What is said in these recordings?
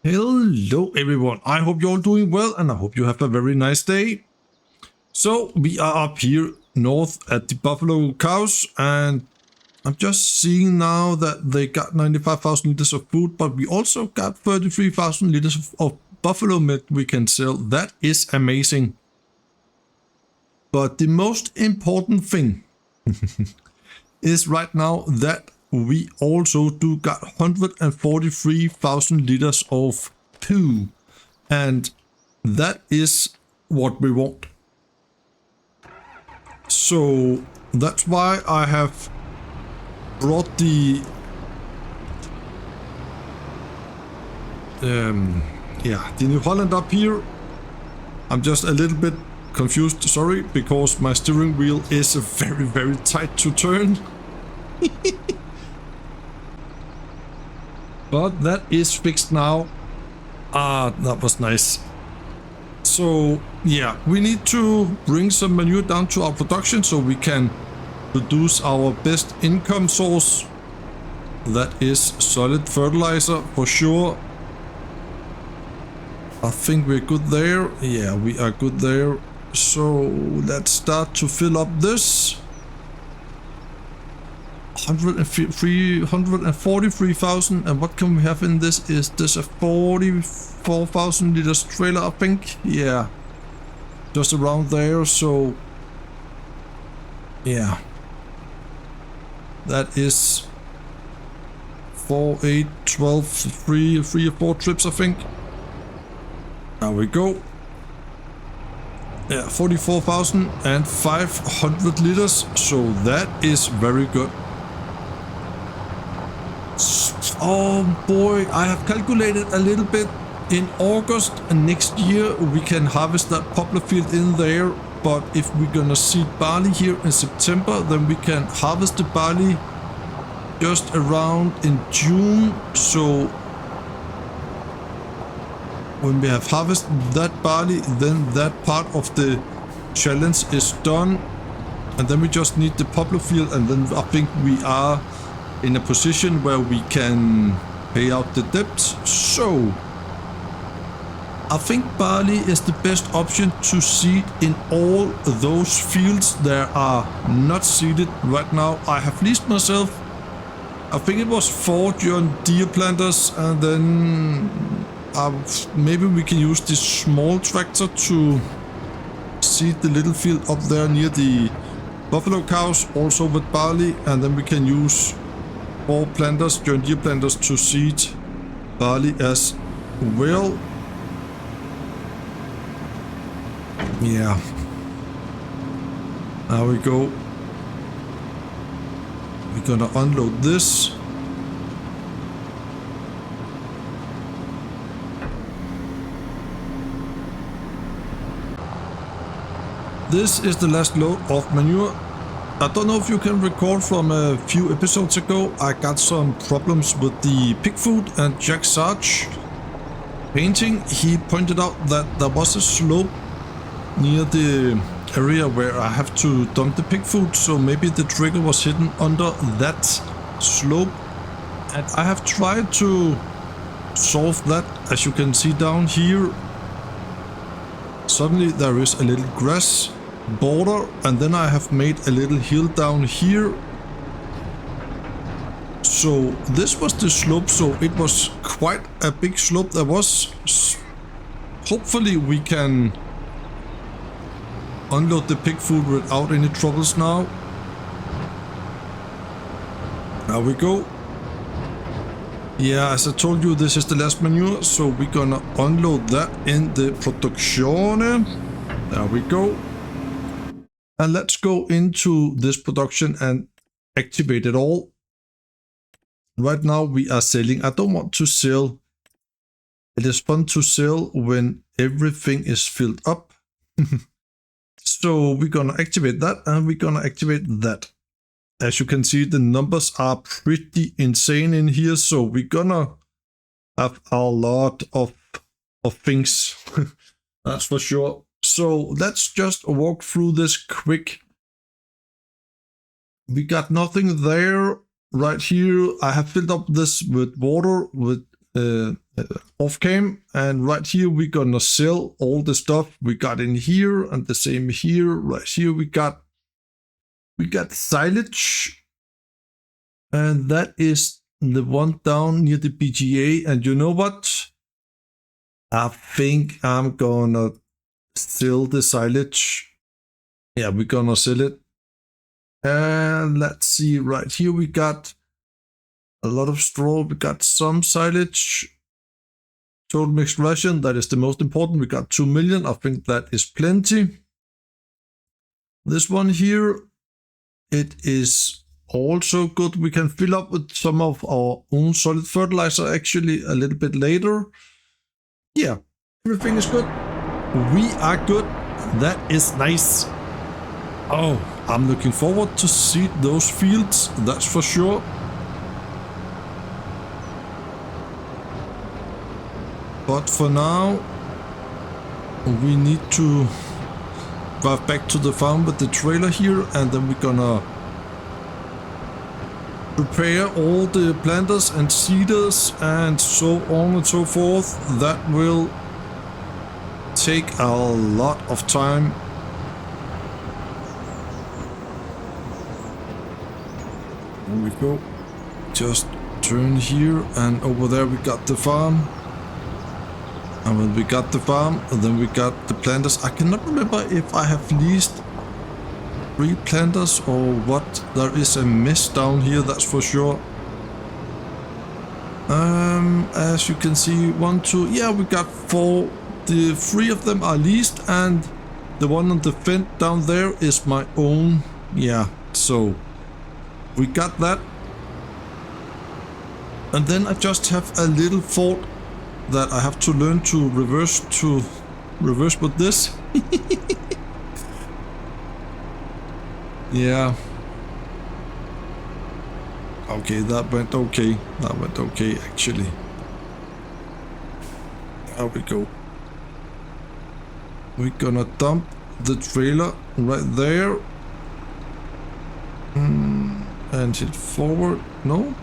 Hello everyone, I hope you're all doing well and I hope you have a very nice day. So we are up here north at the Buffalo Cows and I'm just seeing now that they got 95,000 liters of food, but we also got 33,000 liters of buffalo milk we can sell. That is amazing. But the most important thing is right now that we also do got 143,000 liters of poo, and that is what we want. So that's why I have brought the New Holland up here. I'm just a little bit confused, sorry, because my steering wheel is very tight to turn. But that is fixed now. That was nice. So yeah, we need to bring some manure down to our production so we can produce our best income source. That is solid fertilizer for sure. I think we're good there. Yeah, we are good there. So let's start to fill up this. 143,000, and what can we have in this? Is this a 44,000 liters trailer, I think? Yeah, just around there. So yeah, that is 4, 8, 12, 3 or 4 trips, I think. There we go. Yeah, 44,500 liters, so that is very good. Oh boy, I have calculated a little bit. In August next year we can harvest that poplar field in there, but if we're gonna seed barley here in September, then we can harvest the barley just around in June. So when we have harvested that barley, then that part of the challenge is done, and then we just need the poplar field, and then I think we are in a position where we can pay out the debt. So I think barley is the best option to seed in all those fields that are not seeded right now. I have leased myself, I think it was 4 John Deere planters, and then maybe we can use this small tractor to seed the little field up there near the Buffalo Cows, also with barley, and then we can use 4 planters, John Deere planters, to seed barley as well. Yeah, there we go. We're gonna unload this. This is the last load of manure. I don't know if you can recall from a few episodes ago, I got some problems with the pig food, and Jack Sarge painting, he pointed out that there was a slope near the area where I have to dump the pig food, so maybe the trigger was hidden under that slope, and I have tried to solve that. As you can see down here, suddenly there is a little grass border, and then I have made a little hill down here. So this was the slope, so it was quite a big slope there was. Hopefully we can unload the pig food without any troubles now. There we go. Yeah, as I told you, this is the last manure, so we're gonna unload that in the production. There we go. And let's go into this production and activate it all. Right now we are selling. I don't want to sell. It is fun to sell when everything is filled up. So we're gonna activate that, and we're gonna activate that. As you can see, the numbers are pretty insane in here, so we're gonna have a lot of things. That's for sure. So let's just walk through this quick. We got nothing there. Right here, I have filled up this with water with off cam, and right here we're gonna sell all the stuff we got in here, and the same here. Right here we got silage, and that is the one down near the BGA. And you know what? I think I'm gonna sell the silage. Yeah, we're gonna sell it. And let's see, right here we got a lot of straw, we got some silage. Total mixed ration, that is the most important. We got 2 million. I think that is plenty. This one here, it is also good. We can fill up with some of our own solid fertilizer actually a little bit later. Yeah, everything is good. We are good. That is nice. Oh, I'm looking forward to see those fields, that's for sure. But for now, we need to drive back to the farm with the trailer here, and then we're gonna prepare all the planters and seeders and so on and so forth. That will take a lot of time. There we go. Just turn here, and over there we got the farm. And when we got the farm, then we got the planters. I cannot remember if I have leased 3 planters or what. There is a mess down here, that's for sure. As you can see, 1, 2, yeah, we got 4. The 3 of them are leased, and the one on the fence down there is my own. Yeah, so we got that. And then I just have a little fault that I have to learn to reverse with this. Yeah. Okay, that went okay. That went okay actually. There we go. We're gonna dump the trailer right there. And hit forward. No?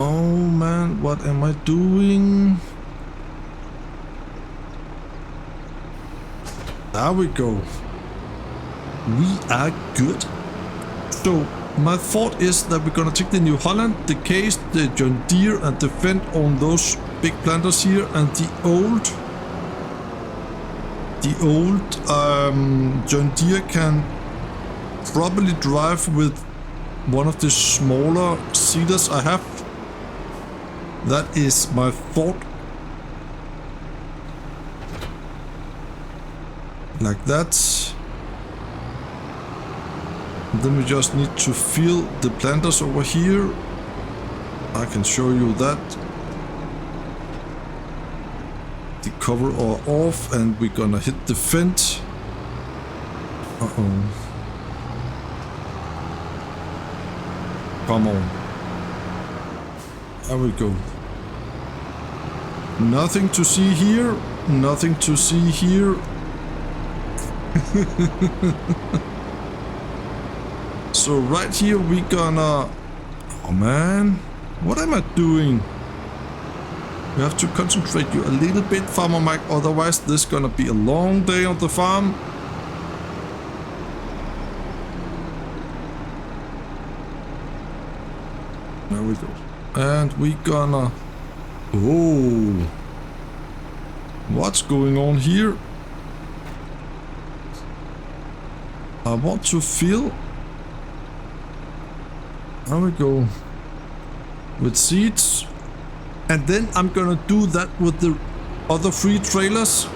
Oh man, what am I doing? There we go. We are good. So my thought is that we're gonna take the New Holland, the Case, the John Deere, and the Fendt on those big planters here, and the old John Deere can probably drive with one of the smaller seeders I have. That is my thought. Like that. Then we just need to fill the planters over here. I can show you that. The cover are off, and we're gonna hit the fence. Uh-oh. Come on. There we go. Nothing to see here. Nothing to see here. So right here we gonna... Oh man. What am I doing? We have to concentrate you a little bit, Farmer Mike. Otherwise this is gonna be a long day on the farm. There we go. And we gonna... Oh, what's going on here? I want to fill. There we go. With seeds. And then I'm gonna do that with the other 3 trailers.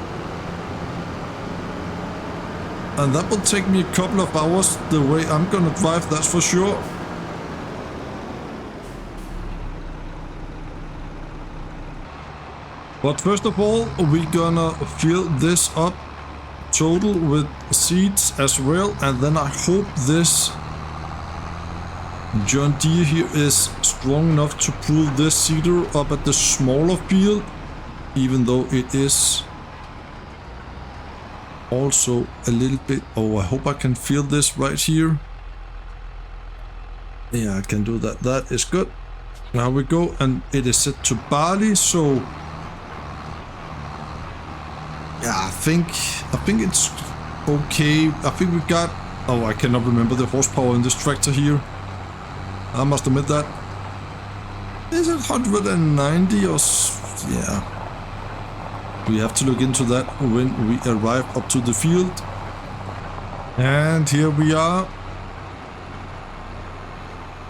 And that will take me a couple of hours the way I'm gonna drive, that's for sure. But first of all, we're gonna fill this up total with seeds as well, and then I hope this John Deere here is strong enough to pull this seeder up at the smaller field, even though it is also a little bit... Oh, I hope I can fill this right here. Yeah, I can do that. That is good. Now we go, and it is set to Barley, so yeah, I think it's okay. I think we got, oh, I cannot remember the horsepower in this tractor here. I must admit that. Is it 190 or yeah? We have to look into that when we arrive up to the field. And here we are.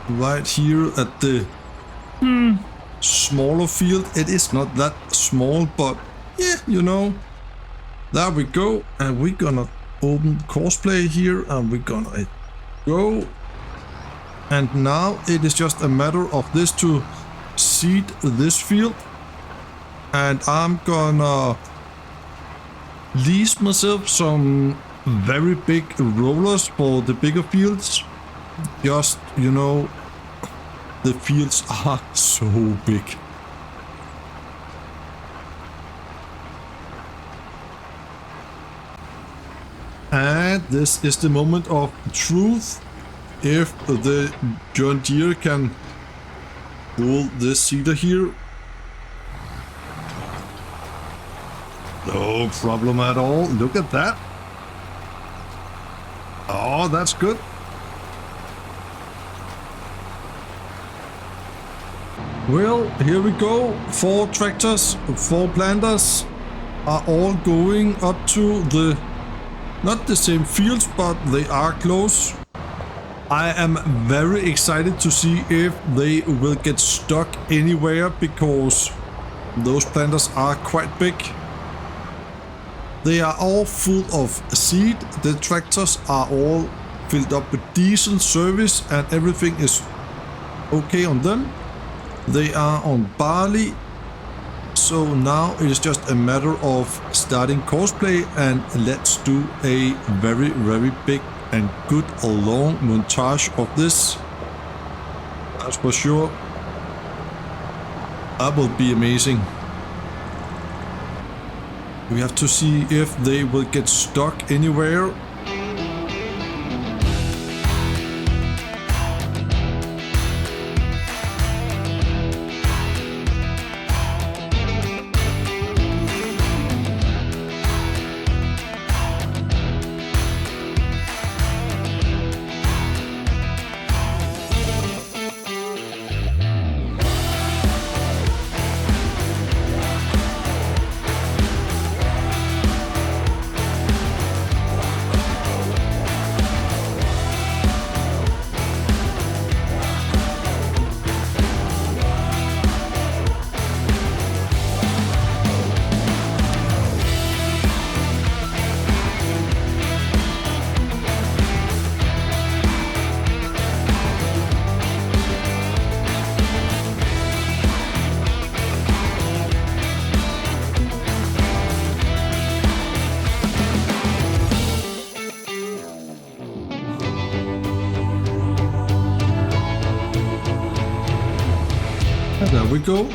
Right here at the smaller field. It is not that small, but yeah, you know. There we go. And we're gonna open Courseplay here, and we're gonna go. And now it is just a matter of this to seed this field. And I'm gonna lease myself some very big rollers for the bigger fields. Just, you know, the fields are so big. And this is the moment of truth. If the John Deere can pull this seeder here. No problem at all. Look at that. Oh, that's good. Well, here we go. 4 tractors, 4 planters are all going up to the, not the same fields, but they are close. I am very excited to see if they will get stuck anywhere, because those planters are quite big. They are all full of seed. The tractors are all filled up with diesel service, and everything is okay on them. They are on Barley, so now it is just a matter of starting Courseplay, and let's do a very, very big and good long montage of this. That's for sure. That will be amazing. We have to see if they will get stuck anywhere. There we go.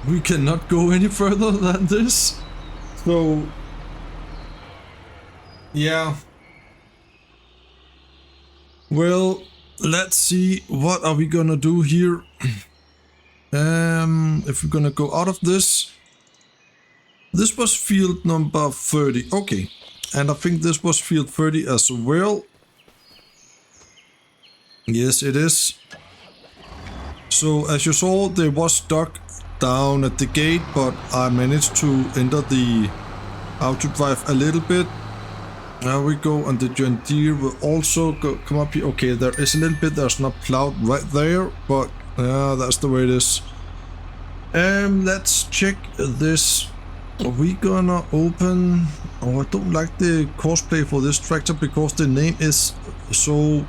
We cannot go any further than this. So, yeah. Well, let's see, what are we gonna do here? If we're gonna go out of this. This was field number 30. Okay. And I think this was field 30 as well. Yes, it is. So as you saw, they was stuck down at the gate, but I managed to enter the auto drive a little bit. There we go, and the John Deere will also come up here. Okay, there is a little bit that's not plowed right there, but yeah, that's the way it is. Let's check this. Are we gonna open? Oh, I don't like the Courseplay for this tractor because the name is so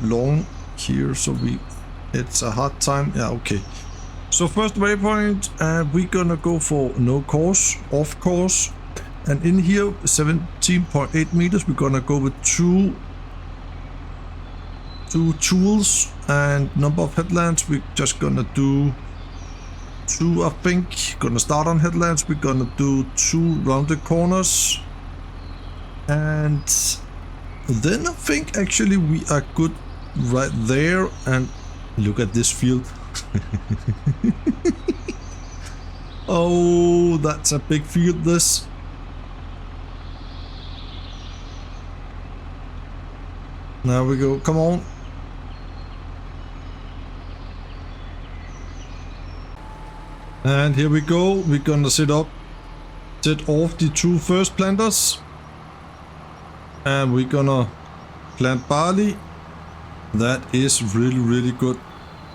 long here, so it's a hard time. Yeah, okay. So first waypoint, we're gonna go for no course, off course, and in here 17.8 meters. We're gonna go with two tools, and number of headlands we're just gonna do 2, I think. Gonna start on headlands. We're gonna do 2 rounded corners, and then I think actually we are good right there. And Look at this field. Oh, that's a big field, this. There we go, come on. And here we go, we're gonna set off the 2 first planters. And we're gonna plant barley. That is really good.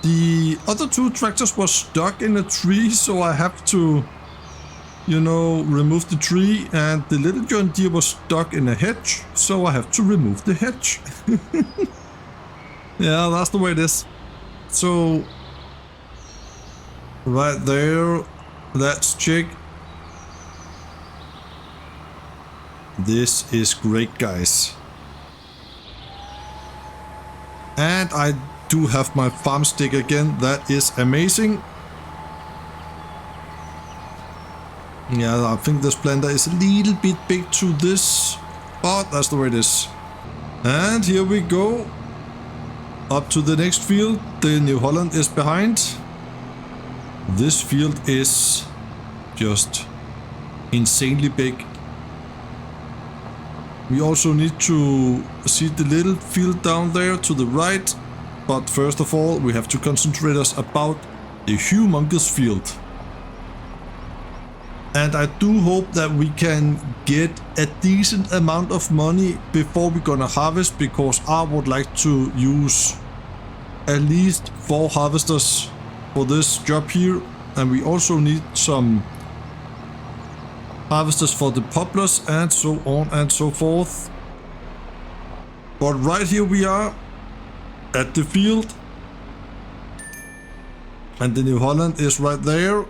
The other 2 tractors were stuck in a tree, so I have to, you know, remove the tree, and the little John Deere was stuck in a hedge, so I have to remove the hedge. Yeah, that's the way it is. So, right there, let's check. This is great, guys. And I do have my farm stick again. That is amazing. Yeah, I think this planter is a little bit big to this, but that's the way it is. And here we go. Up to the next field. The New Holland is behind. This field is just insanely big. We also need to see the little field down there to the right. But first of all, we have to concentrate us about the humongous field. And I do hope that we can get a decent amount of money before we're gonna harvest, because I would like to use at least 4 harvesters for this job here. And we also need some harvesters for the poplars and so on and so forth. But right here we are at the field, and the New Holland is right there.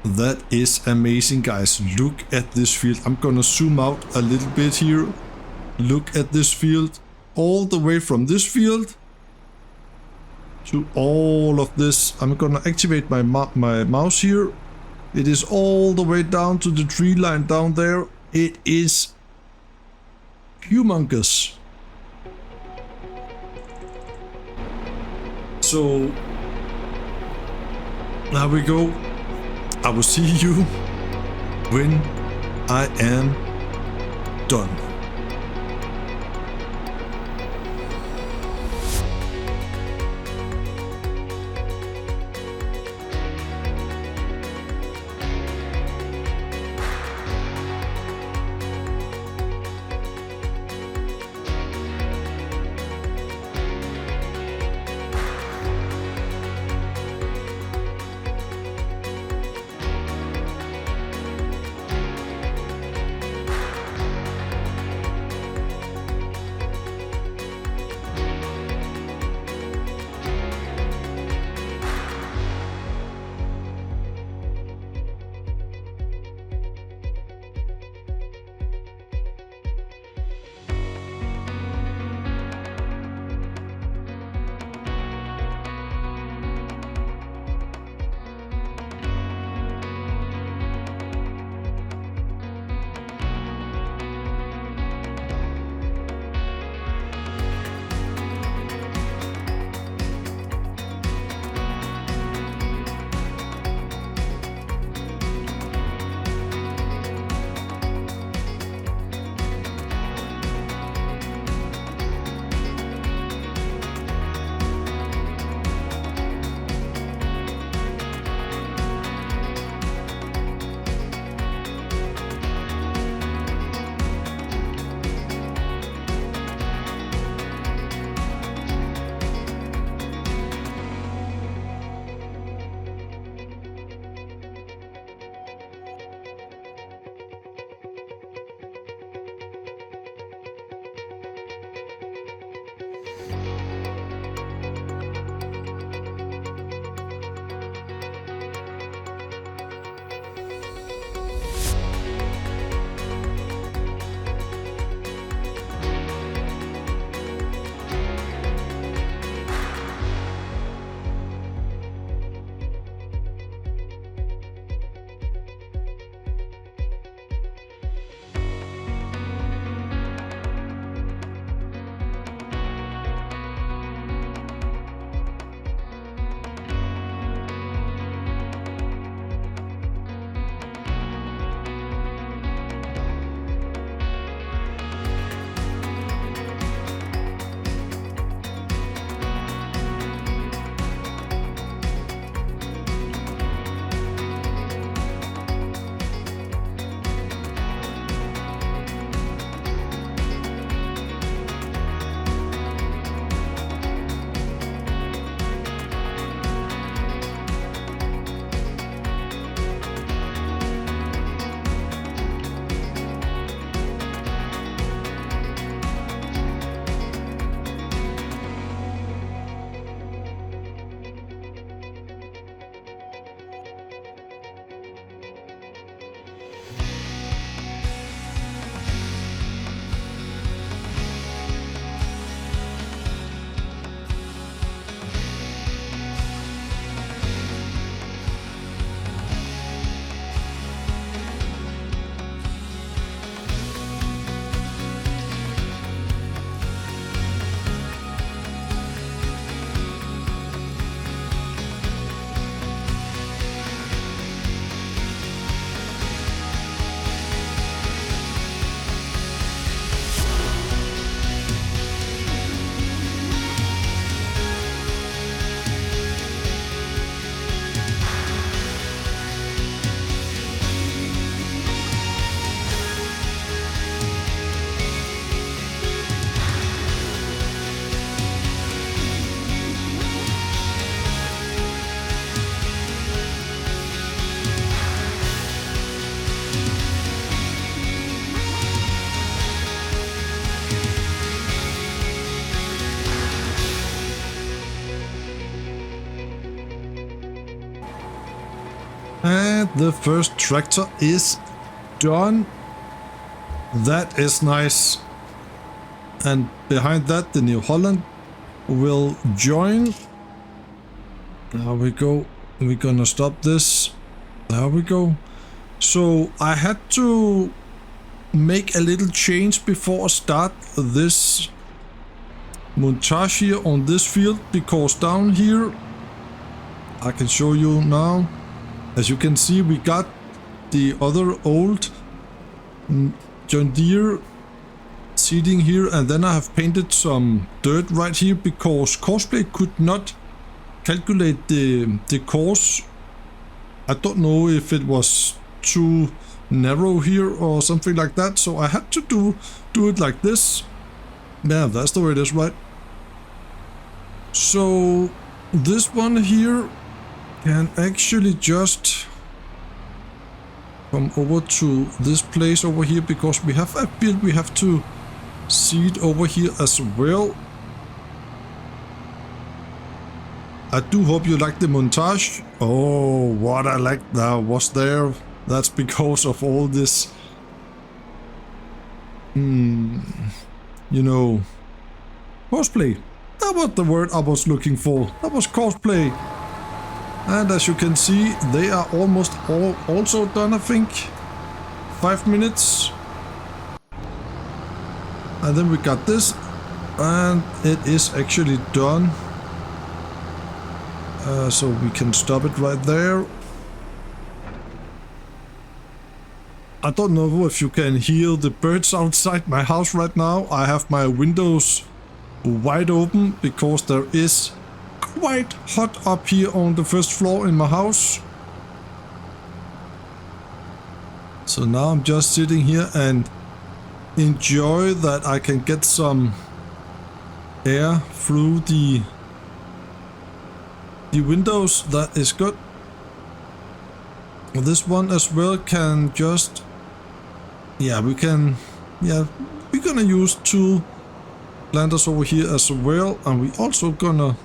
That is amazing, guys. Look at this field. I'm gonna zoom out a little bit here. Look at this field, all the way from this field to all of this. I'm gonna activate my mouse here. It is all the way down to the tree line down there. It is humongous. So there we go. I will see you when I am done. And the first tractor is done. That is nice. And behind that, the New Holland will join. There we go. We're gonna stop this. There we go. So I had to make a little change before I start this montage here on this field, because down here, I can show you now. As you can see, we got the other old John Deere seating here, and then I have painted some dirt right here because Courseplay could not calculate the course. I don't know if it was too narrow here or something like that, so I had to do it like this. Yeah, that's the way it is, right? So this one here can actually just come over to this place over here, because we have a bit we have to seed over here as well. I do hope you like the montage. Oh, what I like that was there. That's because of all this, you know, Courseplay. That was the word I was looking for. That was Courseplay. And as you can see, they are almost all also done, I think. 5 minutes. And then we got this, and it is actually done. So we can stop it right there. I don't know if you can hear the birds outside my house right now. I have my windows wide open because there is quite hot up here on the first floor in my house. So now I'm just sitting here and enjoy that I can get some air through the windows. That is good. This one as well can just, yeah, we can, yeah, we're gonna use 2 planters over here as well, and we also gonna,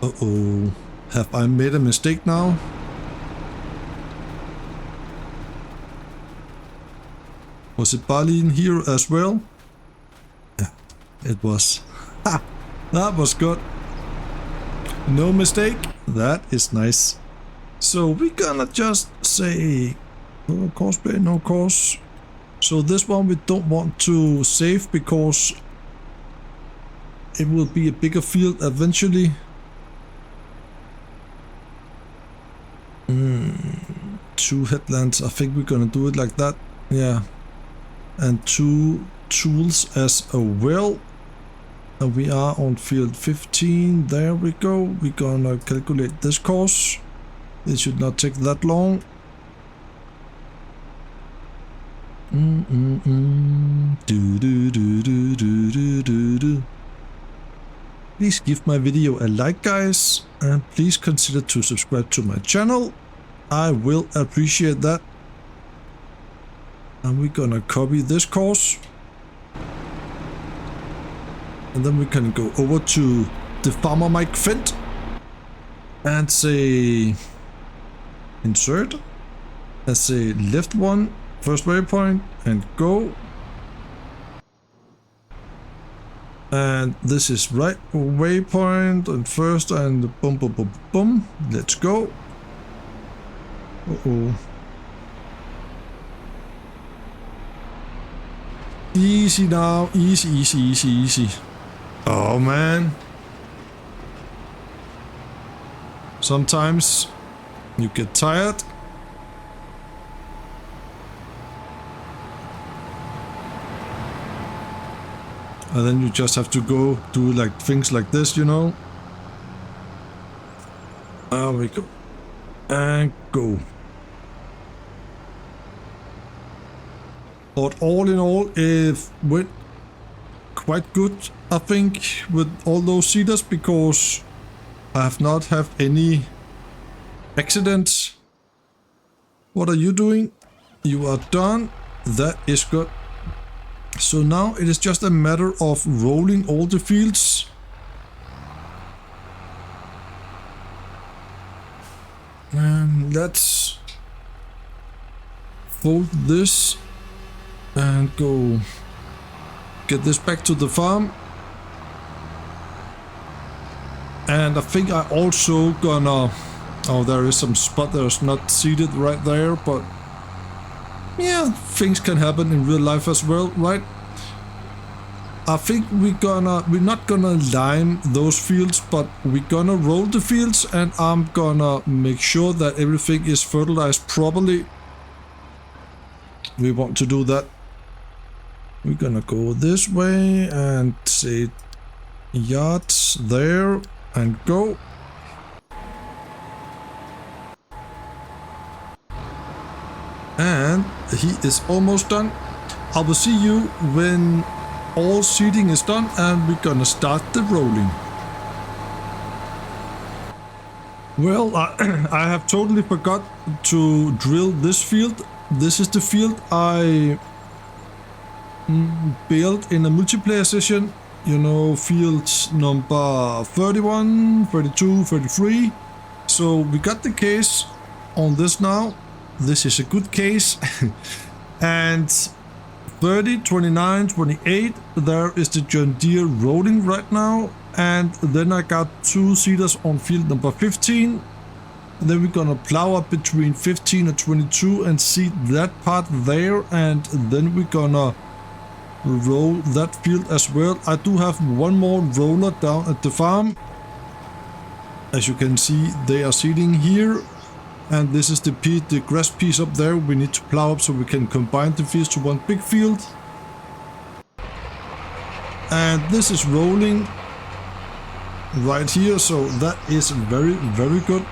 uh-oh, have I made a mistake now? Was it Barley in here as well? Yeah, it was. Ha! That was good. No mistake. That is nice. So we're gonna just say no Courseplay, no course. So this one we don't want to save because it will be a bigger field eventually. 2 headlands. I think we're gonna do it like that. Yeah. And 2 tools as well. And we are on field 15. There we go. We're gonna calculate this course. It should not take that long. Please give my video a like, guys, and please consider to subscribe to my channel. I will appreciate that. And we're gonna copy this course. And then we can go over to the farmer mic fent and say insert and say left one, first waypoint, and go. And this is right waypoint and first, and boom, boom, boom, boom. Let's go. Uh-oh. Easy now, easy, easy, easy, easy. Oh man. Sometimes you get tired. And then you just have to go do like things like this, you know. There we go. And go. But all in all, it went quite good, I think, with all those seeders, because I have not had any accidents. What are you doing? You are done. That is good. So now it is just a matter of rolling all the fields. And let's fold this and go get this back to the farm. And I think I also gonna, oh, there is some spot that's not seated right there, but yeah, things can happen in real life as well, right? I think we're not gonna lime those fields, but we're gonna roll the fields, and I'm gonna make sure that everything is fertilized properly. We want to do that. We're gonna go this way and say yards there and go. And he is almost done. I will see you when all seeding is done and we're gonna start the rolling. Well, I have totally forgot to drill this field. This is the field I built in a multiplayer session. You know, fields number 31, 32, 33. So we got the case on this now. This is a good case. And 30, 29, 28, there is the John Deere rolling right now. And then I got 2 seeders on field number 15. And then we're gonna plow up between 15 and 22 and seed that part there. And then we're gonna roll that field as well. I do have one more roller down at the farm. As you can see, they are seeding here. And this is the grass piece up there we need to plow up so we can combine the fields to one big field. And this is rolling right here, so that is very, very good.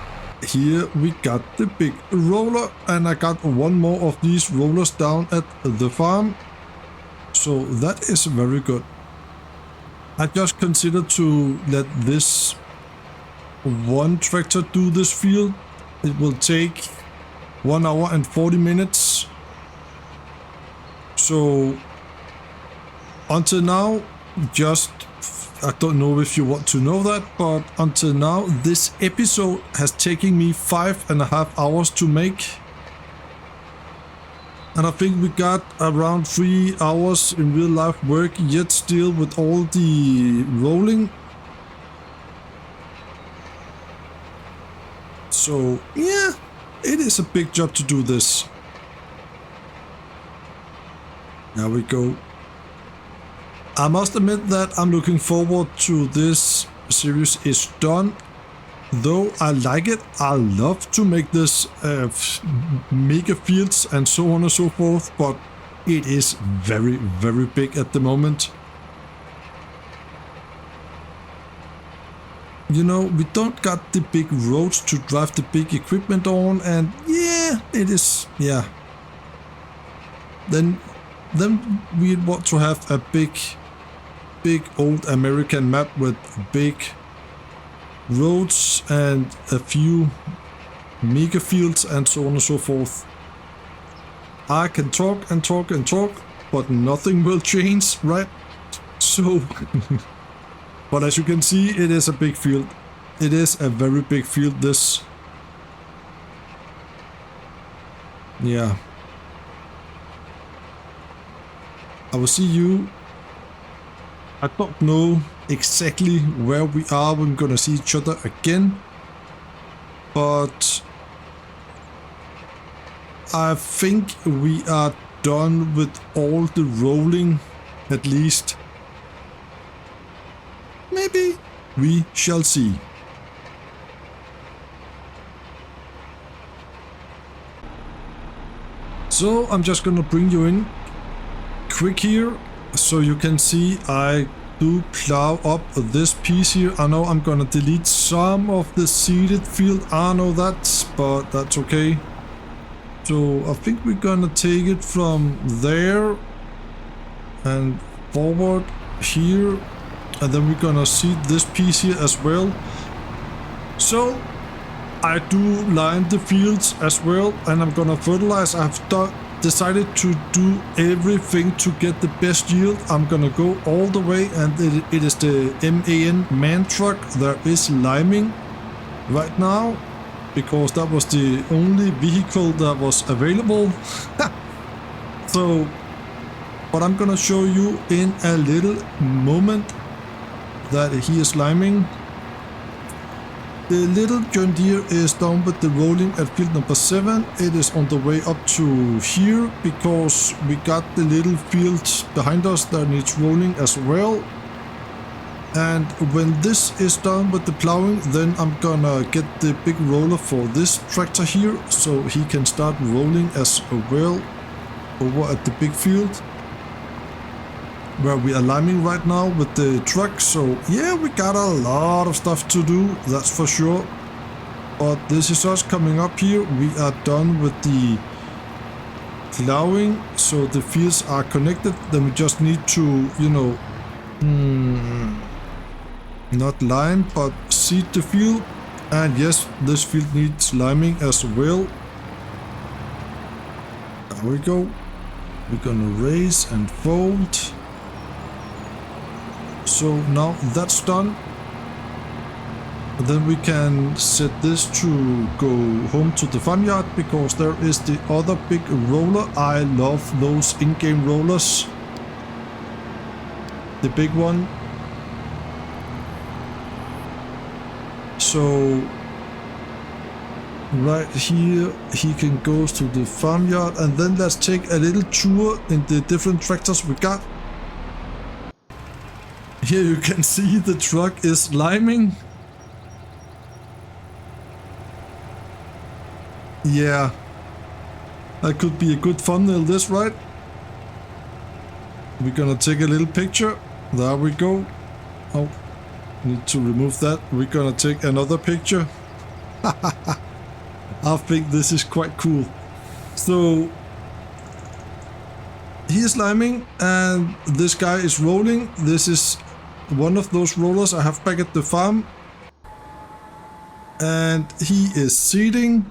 Here we got the big roller, and I got one more of these rollers down at the farm. So that is very good. I just considered to let this one tractor do this field. It will take 1 hour and 40 minutes. So until now, I don't know if you want to know that, but until now, this episode has taken me 5.5 hours to make. And I think we got around 3 hours in real life work yet still with all the rolling. So yeah, it is a big job to do this. There we go. I must admit that I'm looking forward to this series is done. Though I like it, I love to make this mega fields and so on and so forth, but it is very, very big at the moment. You know, we don't got the big roads to drive the big equipment on, and yeah, it is, yeah. Then we want to have a big old American map with big roads and a few mega fields and so on and so forth. I can talk and talk and talk, but nothing will change, right? So, but as you can see, it is a big field. It is a very big field, this. Yeah. I will see you. I don't know exactly where we are when we're gonna see each other again, but I think we are done with all the rolling, at least. Maybe we shall see. So I'm just gonna bring you in quick here so you can see I do plow up this piece here. I know I'm gonna delete some of the seeded field, I know that, but that's okay. So I think we're gonna take it from there and forward here, and then we're gonna seed this piece here as well. So I do line the fields as well, and I'm gonna fertilize. I've decided to do everything to get the best yield. I'm gonna go all the way, and it is the MAN truck that is liming right now. because that was the only vehicle that was available. So, but I'm gonna show you in a little moment that he is liming. The little John Deere is done with the rolling at field number 7. It is on the way up to here because we got the little field behind us that needs rolling as well. And when this is done with the plowing, then I'm gonna get the big roller for this tractor here so he can start rolling as well over at the big field where we are liming right now with the truck. So yeah, we got a lot of stuff to do, that's for sure. But this is us coming up here. We are done with the plowing, so the fields are connected. Then we just need to, you know, not lime, but seed the field. And yes, this field needs liming as well. There we go. We're gonna raise and fold. So now that's done. And then we can set this to go home to the farmyard because there is the other big roller. I love those in-game rollers. The big one. So right here he can go to the farmyard, and then let's take a little tour in the different tractors we got. Here you can see the truck is liming. Yeah, that could be a good thumbnail, this, right? We're gonna take a little picture. There we go. Oh, need to remove that. We're gonna take another picture. I think this is quite cool. So he is liming and this guy is rolling. This is one of those rollers I have back at the farm. And he is seeding.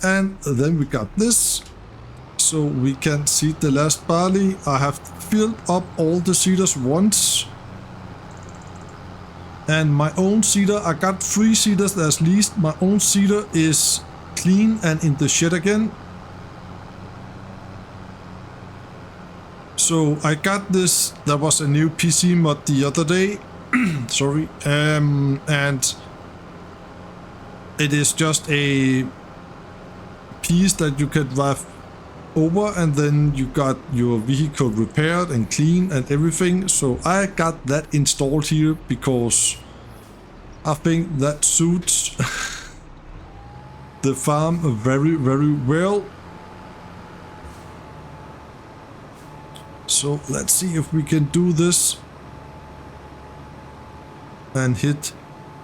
And then we got this. So we can seed the last barley. I have filled up all the seeders once. And my own seeder, I got 3 seeders at least. My own seeder is clean and in the shed again. So I got this, there was a new PC mod the other day. Sorry. And it is just a piece that you can drive over, and then you got your vehicle repaired and clean and everything. So I got that installed here because I think that suits the farm very, very well. So let's see if we can do this and hit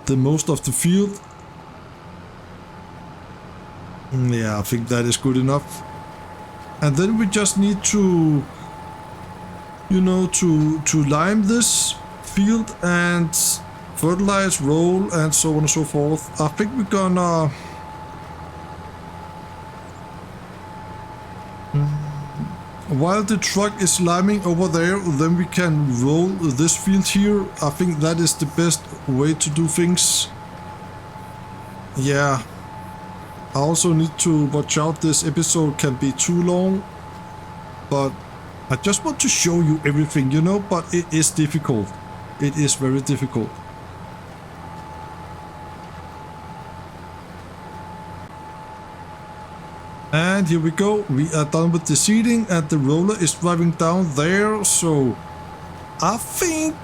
the most of the field. Yeah, I think that is good enough. And then we just need to, you know, to lime this field and fertilize, roll, and so on and so forth. I think we're gonna while the truck is liming over there, then we can roll this field here. I think that is the best way to do things. Yeah. I also need to watch out, this episode can be too long, but I just want to show you everything, you know, but it is difficult. It is very difficult. And here we go, we are done with the seeding and the roller is driving down there, so I think...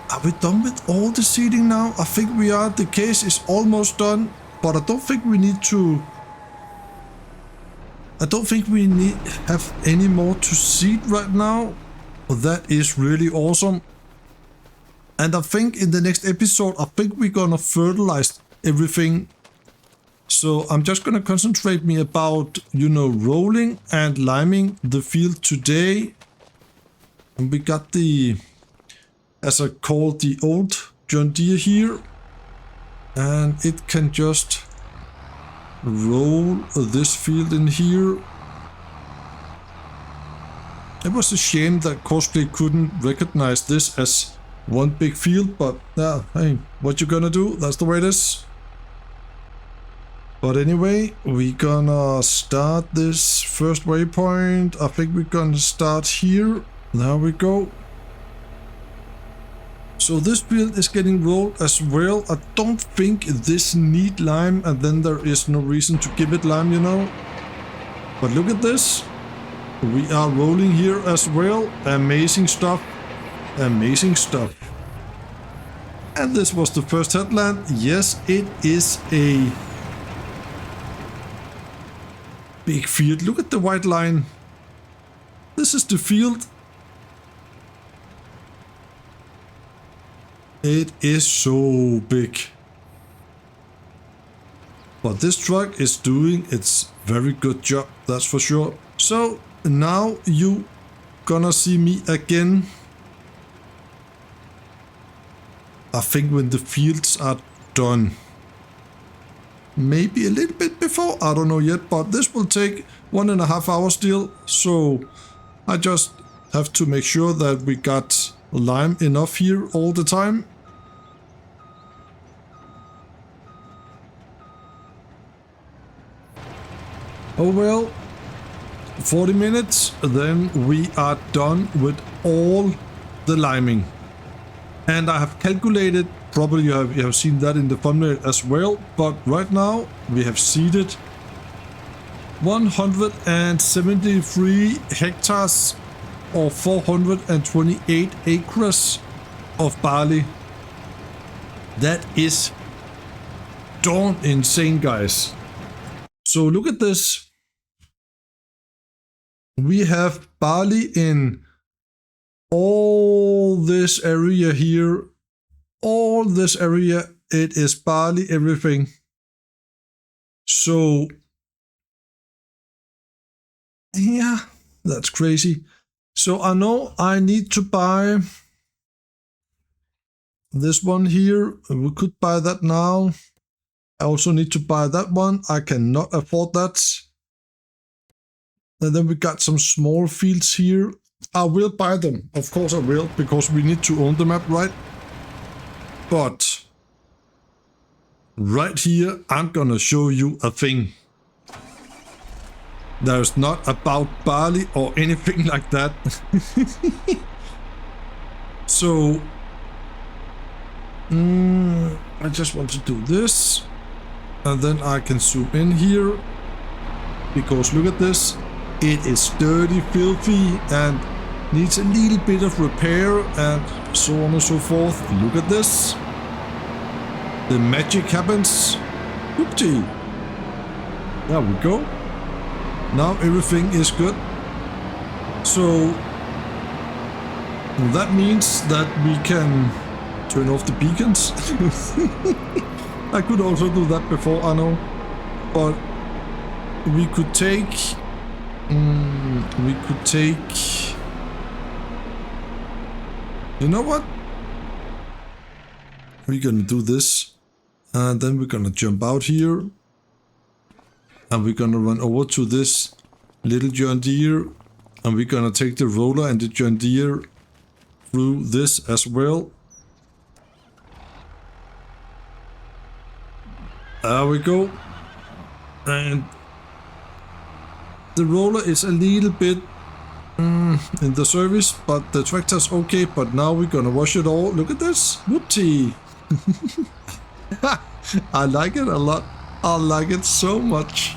Are we done with all the seeding now? I think we are, the case is almost done. But I don't think we need to... I don't think we have any more to seed right now. That is really awesome. And I think in the next episode, I think we're gonna fertilize everything. So I'm just gonna concentrate me about, you know, rolling and liming the field today. And we got the, as I call the old John Deere here. And it can just roll this field in here. It was a shame that Courseplay couldn't recognize this as one big field, but yeah, hey, what you gonna do? That's the way it is. But anyway, we're gonna start this first waypoint. I think we're gonna start here. There we go. So this build is getting rolled as well. I don't think this need lime, and then there is no reason to give it lime, you know. But look at this. We are rolling here as well. Amazing stuff. Amazing stuff. And this was the first headland. Yes, it is a big field. Look at the white line. This is the field. It is so big. But this truck is doing its very good job, that's for sure. So now you gonna see me again. I think when the fields are done. Maybe a little bit before, I don't know yet, but this will take 1.5 hours still. So I just have to make sure that we got lime enough here all the time. Oh well, 40 minutes, then we are done with all the liming. And I have calculated, probably you have seen that in the thumbnail as well, but right now we have seeded 173 hectares or 428 acres of barley. That is darn insane, guys. So look at this. We have barley in all this area here. All this area, it is barley, everything. So yeah, that's crazy. So I know I need to buy this one here. We could buy that now. I also need to buy that one. I cannot afford that. And then we got some small fields here. I will buy them. Of course I will, because we need to own the map, right? But right here, I'm gonna show you a thing. There's not about barley or anything like that. So, I just want to do this. And then I can zoom in here. Because look at this. It is dirty, filthy, and needs a little bit of repair, and so on and so forth. Look at this. The magic happens. Whoopty. There we go. Now everything is good. So that means that we can turn off the beacons. I could also do that before, I know. But we could take... You know what? We're gonna do this. And then we're gonna jump out here. And we're gonna run over to this little John Deere. And we're gonna take the roller and the John Deere through this as well. There we go. And the roller is a little bit in the service, but the tractor's okay. But now we're gonna wash it all. Look at this. Whoopty. I like it a lot. I like it so much.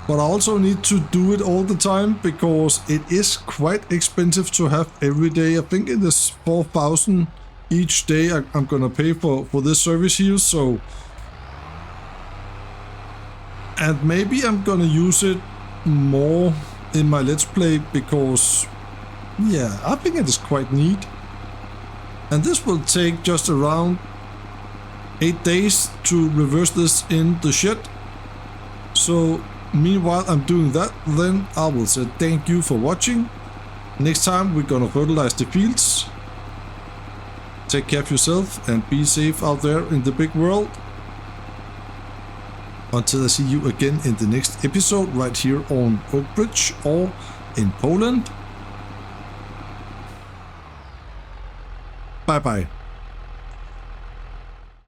But I also need to do it all the time because it is quite expensive to have every day. I think it is 4,000 each day I'm gonna pay for this service here. So, and maybe I'm gonna use it more in my Let's Play because, yeah, I think it is quite neat. And this will take just around 8 days to reverse this in the shed. So meanwhile I'm doing that, then I will say thank you for watching. Next time we're gonna fertilize the fields. Take care of yourself and be safe out there in the big world. Until I see you again in the next episode right here on Oak Bridge or in Poland. Bye bye.